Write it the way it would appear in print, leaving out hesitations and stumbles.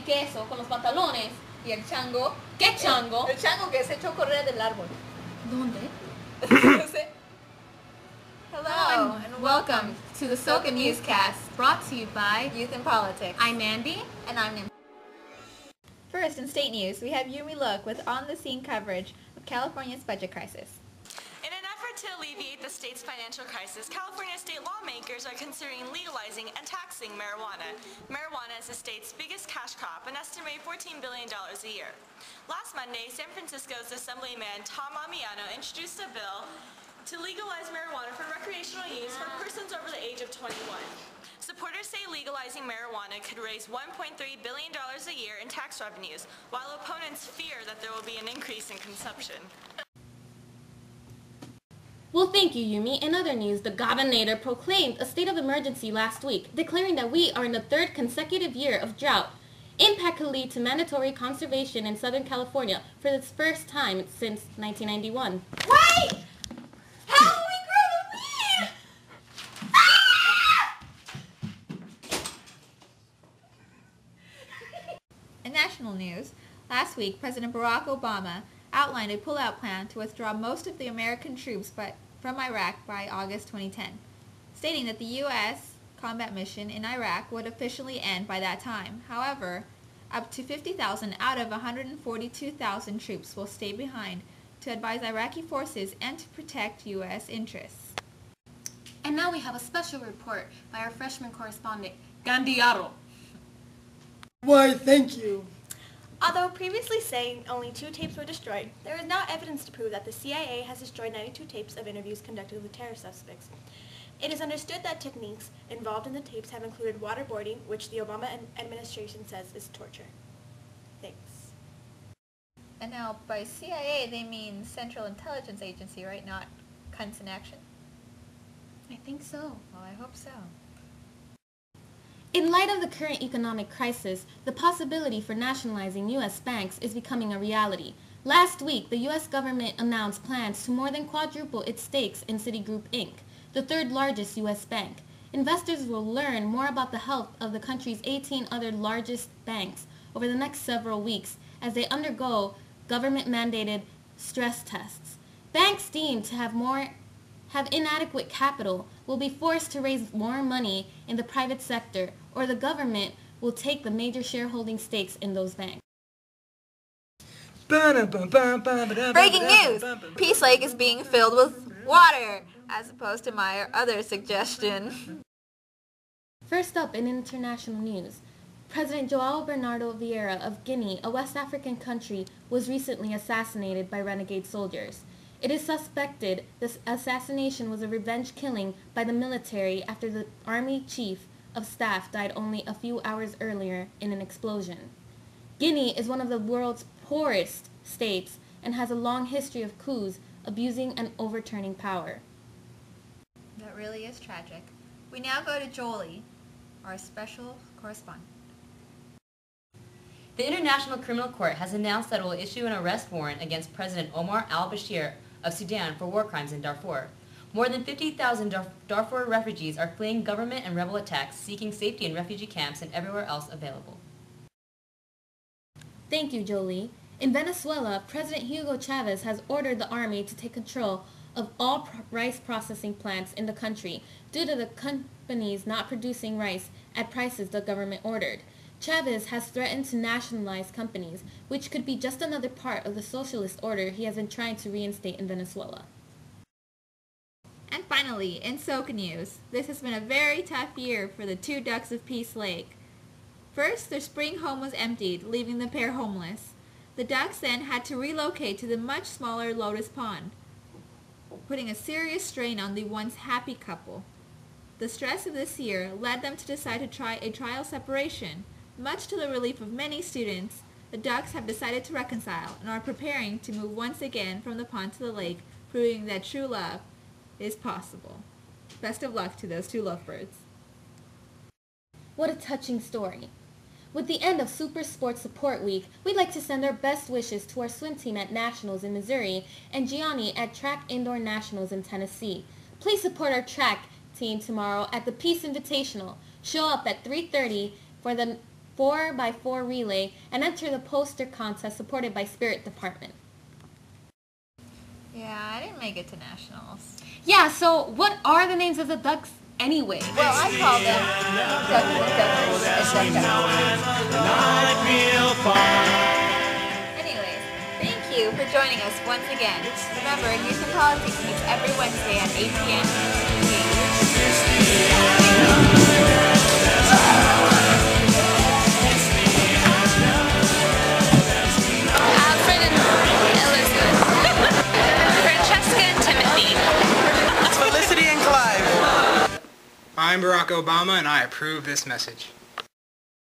queso con los pantalones y el chango. ¿Qué chango? El chango que se echó a correr del árbol. ¿Dónde? No sé. Hello and welcome to the Soka Newscast, brought to you by Youth in Politics. I'm Mandy. And I'm Nim. First, in state news, we have Yumi Look with on-the-scene coverage of California's budget crisis. In an effort to alleviate the state's financial crisis, California state lawmakers are considering legalizing and taxing marijuana. Marijuana is the state's biggest cash crop, an estimated $14 billion a year. Last Monday, San Francisco's Assemblyman Tom Amiano introduced a bill to legalize marijuana for recreational use for persons over the age of 21. Supporters say legalizing marijuana could raise $1.3 billion a year in tax revenues, while opponents fear that there will be an increase in consumption. Well, thank you, Yumi. In other news, the governor proclaimed a state of emergency last week, declaring that we are in the third consecutive year of drought. Impact could lead to mandatory conservation in Southern California for the first time since 1991. Wait! How do we grow the weed? In national news, last week, President Barack Obama outlined a pullout plan to withdraw most of the American troops from Iraq by August 2010, stating that the U.S. combat mission in Iraq would officially end by that time. However, up to 50,000 out of 142,000 troops will stay behind to advise Iraqi forces and to protect U.S. interests. And now we have a special report by our freshman correspondent, Gandiaro. Why, thank you. Although previously saying only 2 tapes were destroyed, there is now evidence to prove that the CIA has destroyed 92 tapes of interviews conducted with terror suspects. It is understood that techniques involved in the tapes have included waterboarding, which the Obama administration says is torture. Thanks. And now, by CIA, they mean Central Intelligence Agency, right? Not Cunts in Action? I think so. Well, I hope so. In light of the current economic crisis, the possibility for nationalizing U.S. banks is becoming a reality. Last week, the U.S. government announced plans to more than quadruple its stakes in Citigroup Inc., the third largest U.S. bank. Investors will learn more about the health of the country's 18 other largest banks over the next several weeks as they undergo government-mandated stress tests. Banks deemed to have inadequate capital will be forced to raise more money in the private sector, or the government will take the major shareholding stakes in those banks. Breaking news! Peace Lake is being filled with water, as opposed to my other suggestion. First up in international news, President João Bernardo Vieira of Guinea, a West African country, was recently assassinated by renegade soldiers. It is suspected this assassination was a revenge killing by the military after the army chief of staff died only a few hours earlier in an explosion. Guinea is one of the world's poorest states and has a long history of coups, abusing and overturning power. That really is tragic. We now go to Jolie, our special correspondent. The International Criminal Court has announced that it will issue an arrest warrant against President Omar al-Bashir of Sudan for war crimes in Darfur. More than 50,000 Darfur refugees are fleeing government and rebel attacks, seeking safety in refugee camps and everywhere else available. Thank you, Jolie. In Venezuela, President Hugo Chavez has ordered the army to take control of all rice processing plants in the country due to the companies not producing rice at prices the government ordered. Chavez has threatened to nationalize companies, which could be just another part of the socialist order he has been trying to reinstate in Venezuela. And finally, in Soka news, this has been a very tough year for the 2 ducks of Peace Lake. First, their spring home was emptied, leaving the pair homeless. The ducks then had to relocate to the much smaller Lotus Pond, putting a serious strain on the once happy couple. The stress of this year led them to decide to try a trial separation. Much to the relief of many students, the ducks have decided to reconcile and are preparing to move once again from the pond to the lake, proving that true love is possible. Best of luck to those 2 lovebirds. What a touching story. With the end of Super Sports Support Week, we'd like to send our best wishes to our swim team at Nationals in Missouri and Gianni at Track Indoor Nationals in Tennessee. Please support our track team tomorrow at the Peace Invitational. Show up at 3:30 for the 4x4 relay and enter the poster contest supported by Spirit Department. Yeah, I didn't make it to nationals. Yeah, so what are the names of the ducks anyway? Well, I call them ducks and Anyways, thank you for joining us once again. Remember, News and Politics meets every Wednesday at 8 p.m. Alfred and Elizabeth. Francesca and Timothy. Felicity and Clive. I'm Barack Obama, and I approve this message.